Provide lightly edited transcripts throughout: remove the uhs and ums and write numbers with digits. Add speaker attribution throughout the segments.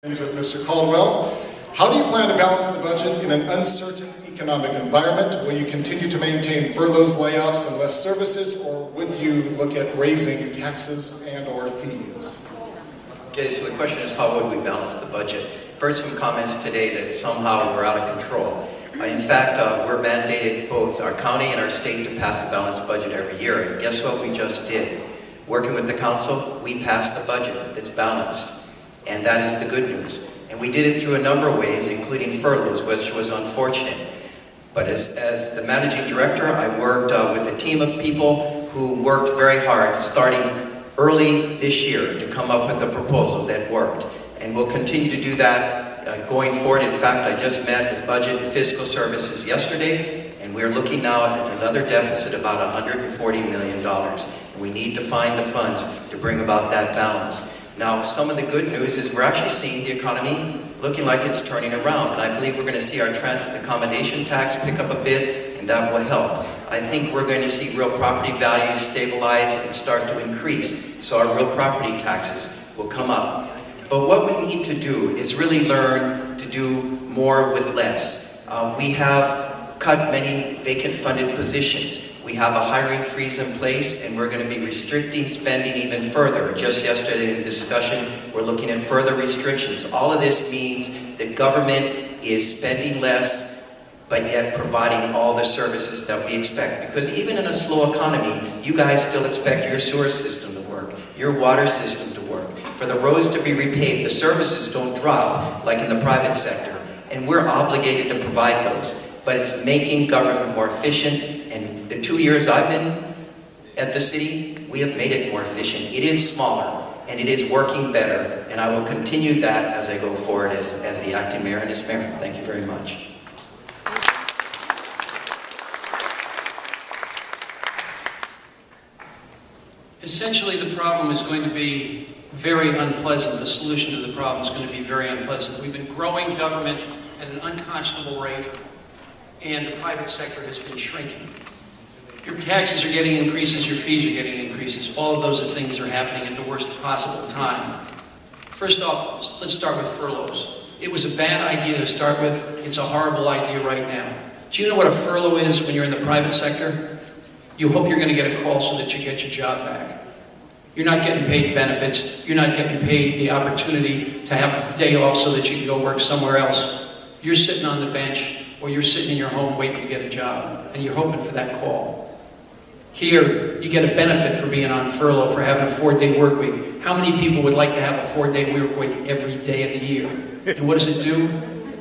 Speaker 1: With Mr. Caldwell. How do you plan to balance the budget in an uncertain economic environment? Will you continue to maintain furloughs, layoffs, and less services, or would you look at raising taxes and or fees?
Speaker 2: Okay, so the question is, how would we balance the budget? Heard some comments today that somehow we're out of control. In fact, we're mandated, both our county and our state, to pass a balanced budget every year. And guess what we just did? Working with the council, we passed the budget. It's balanced. And that is the good news. And we did it through a number of ways, including furloughs, which was unfortunate. But as the managing director, I worked with a team of people who worked very hard, starting early this year, to come up with a proposal that worked. And we'll continue to do that going forward. In fact, I just met with Budget and Fiscal Services yesterday, and we're looking now at another deficit of about $140 million. We need to find the funds to bring about that balance. Now, some of the good news is we're actually seeing the economy looking like it's turning around, and I believe we're going to see our transit accommodation tax pick up a bit, and that will help. I think we're going to see real property values stabilize and start to increase, so our real property taxes will come up. But what we need to do is really learn to do more with less. We have cut many vacant funded positions. We have a hiring freeze in place, and we're going to be restricting spending even further. Just yesterday in the discussion, we're looking at further restrictions. All of this means that government is spending less, but yet providing all the services that we expect. Because even in a slow economy, you guys still expect your sewer system to work, your water system to work, for the roads to be repaved. The services don't drop like in the private sector, and we're obligated to provide those. But it's making government more efficient, and the 2 years I've been at the city, we have made it more efficient. It is smaller, and it is working better, and I will continue that as I go forward as the acting mayor and as mayor. Thank you very much.
Speaker 3: Essentially, the problem is going to be very unpleasant. The solution to the problem is going to be very unpleasant. We've been growing government at an unconscionable rate, and the private sector has been shrinking. Your taxes are getting increases, your fees are getting increases. All of those are things that are happening at the worst possible time. First off, let's start with furloughs. It was a bad idea to start with. It's a horrible idea right now. Do you know what a furlough is when you're in the private sector? You hope you're going to get a call so that you get your job back. You're not getting paid benefits. You're not getting paid the opportunity to have a day off so that you can go work somewhere else. You're sitting on the bench, or you're sitting in your home waiting to get a job, and you're hoping for that call. Here, you get a benefit for being on furlough, for having a 4-day work week. How many people would like to have a 4-day work week every day of the year? And what does it do?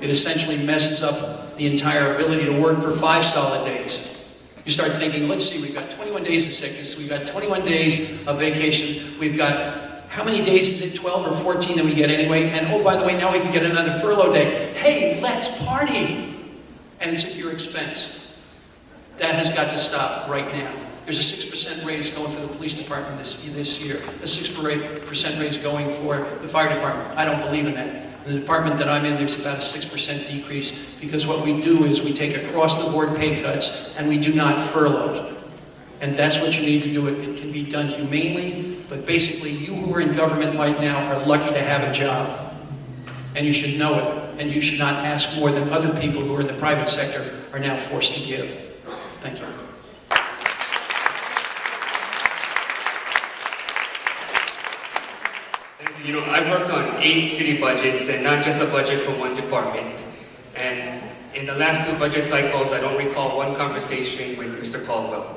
Speaker 3: It essentially messes up the entire ability to work for 5 solid days. You start thinking, let's see, we've got 21 days of sickness, we've got 21 days of vacation, we've got, how many days is it, 12 or 14 that we get anyway? And oh, by the way, now we can get another furlough day. Hey, let's party! And it's at your expense. That has got to stop right now. There's a 6% raise going for the police department this year, a 6% raise going for the fire department. I don't believe in that. In the department that I'm in, there's about a 6% decrease, because what we do is we take across-the-board pay cuts and we do not furlough. And that's what you need to do. It can be done humanely, but basically you who are in government right now are lucky to have a job. And you should know it, and you should not ask more than other people who are in the private sector are now forced to give. Thank you.
Speaker 4: You know, I've worked on 8 city budgets, and not just a budget for one department. And in the last 2 budget cycles, I don't recall one conversation with Mr. Caldwell.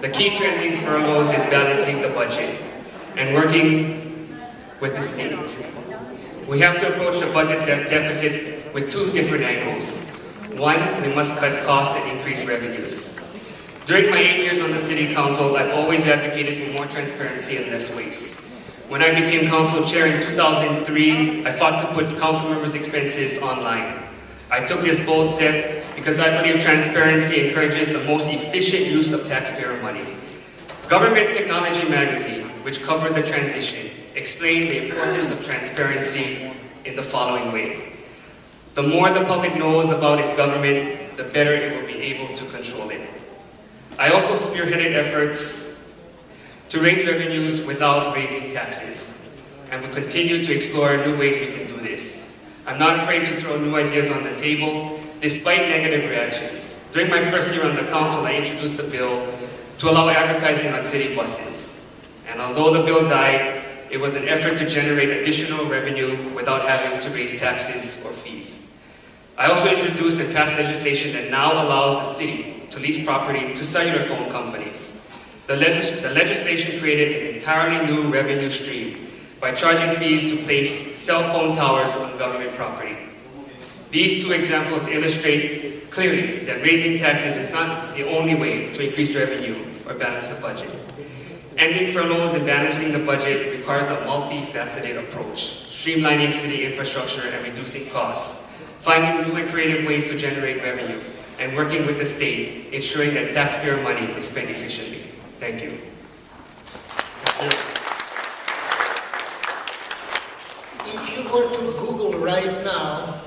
Speaker 4: The key to ending furloughs is balancing the budget and working with the state. We have to approach the budget deficit with 2 different angles. One, we must cut costs and increase revenues. During my 8 years on the city council, I've always advocated for more transparency and less waste. When I became council chair in 2003, I fought to put council members' expenses online. I took this bold step because I believe transparency encourages the most efficient use of taxpayer money. Government Technology magazine, which covered the transition, explained the importance of transparency in the following way. The more the public knows about its government, the better it will be able to control it. I also spearheaded efforts to raise revenues without raising taxes. and will continue to explore new ways we can do this. I'm not afraid to throw new ideas on the table, despite negative reactions. During my first year on the council, I introduced a bill to allow advertising on city buses. And although the bill died, it was an effort to generate additional revenue without having to raise taxes or fees. I also introduced and passed legislation that now allows the city to lease property to cellular phone companies. The legislation created an entirely new revenue stream by charging fees to place cell phone towers on government property. These two examples illustrate clearly that raising taxes is not the only way to increase revenue or balance the budget. Ending furloughs and balancing the budget requires a multifaceted approach, streamlining city infrastructure and reducing costs, finding new and creative ways to generate revenue, and working with the state, ensuring that taxpayer money is spent efficiently. Thank you.
Speaker 5: If you were to Google right now,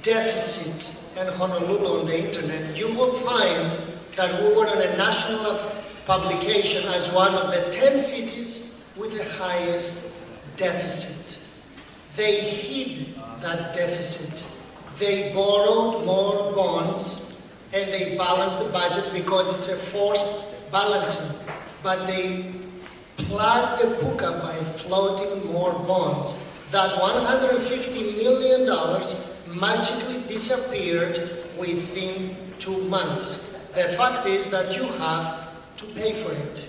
Speaker 5: deficit and Honolulu on the internet, you will find that we were on a national publication as one of the 10 cities with the highest deficit. They hid that deficit. They borrowed more bonds and they balanced the budget because it's a forced balancing. But they plugged the puka by floating more bonds. That $150 million magically disappeared within 2 months. The fact is that you have to pay for it.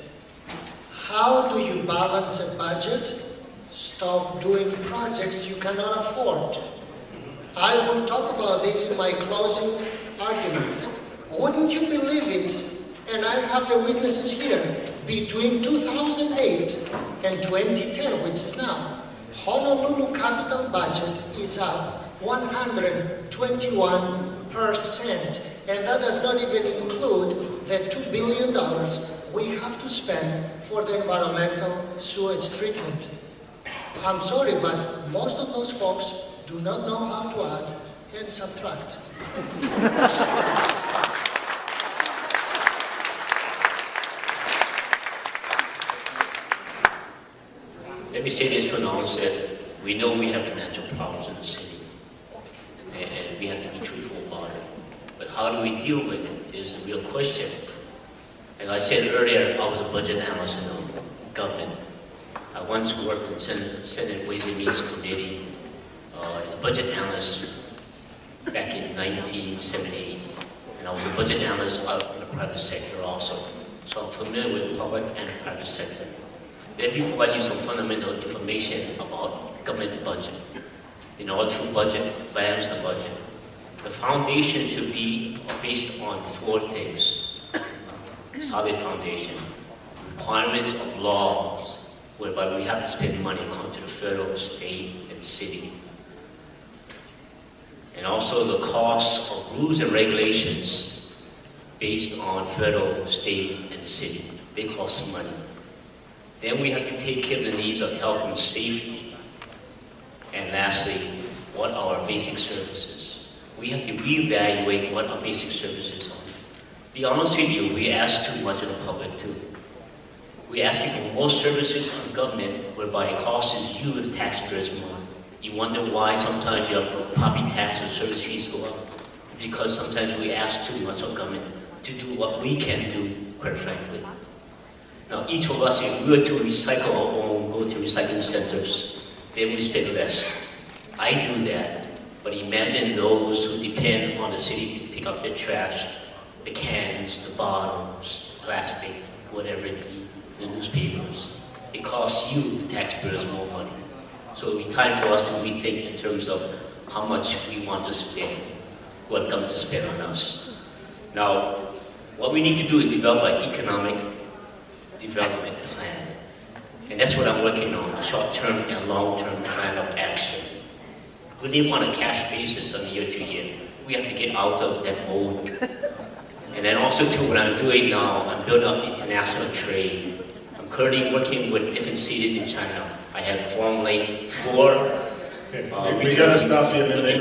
Speaker 5: How do you balance a budget? Stop doing projects you cannot afford. I will talk about this in my closing arguments. Wouldn't you believe it? And I have the witnesses here. Between 2008 and 2010, which is now, Honolulu capital budget is up 121%. And that does not even include the $2 billion we have to spend for the environmental sewage treatment. I'm sorry, but most of those folks do not know how to add and subtract.
Speaker 6: Let me say this from the onset. We know we have financial problems in the city, and we have to be truthful about it. But how do we deal with it is the real question. As I said earlier, I was a budget analyst in the government. I once worked in Senate Ways and Means Committee as a budget analyst back in 1978. And I was a budget analyst out in the private sector also. So I'm familiar with public and private sector. Let me provide you some fundamental information about government budget. In order to balance the budget, the foundation should be based on 4 things. Solid foundation, requirements of laws, whereby we have to spend money according to the federal, state, and city. And also the costs of rules and regulations based on federal, state, and city. They cost money. Then we have to take care of the needs of health and safety. And lastly, what are our basic services? We have to reevaluate what our basic services are. Be honest with you, we ask too much of the public too. We're asking for more services from government whereby it costs you, the taxpayers, more. You wonder why sometimes your property tax and service fees go up. Because sometimes we ask too much of government to do what we can do, quite frankly. Now, each of us, if we were to recycle our own, go to recycling centers, then we spend less. I do that, but imagine those who depend on the city to pick up their trash, the cans, the bottles, plastic, whatever it be, the newspapers. It costs you, the taxpayers, more money. So it'll be time for us to rethink in terms of how much we want to spend, what government to spend on us. Now, what we need to do is develop an economic development plan. And that's what I'm working on, a short-term and long-term plan of action. We live on a cash basis on a year-to-year. We have to get out of that mode. And then also too, what I'm doing now, I'm building up international trade. I'm currently working with different cities in China. I have formulated 4
Speaker 1: we gotta stop you a minute.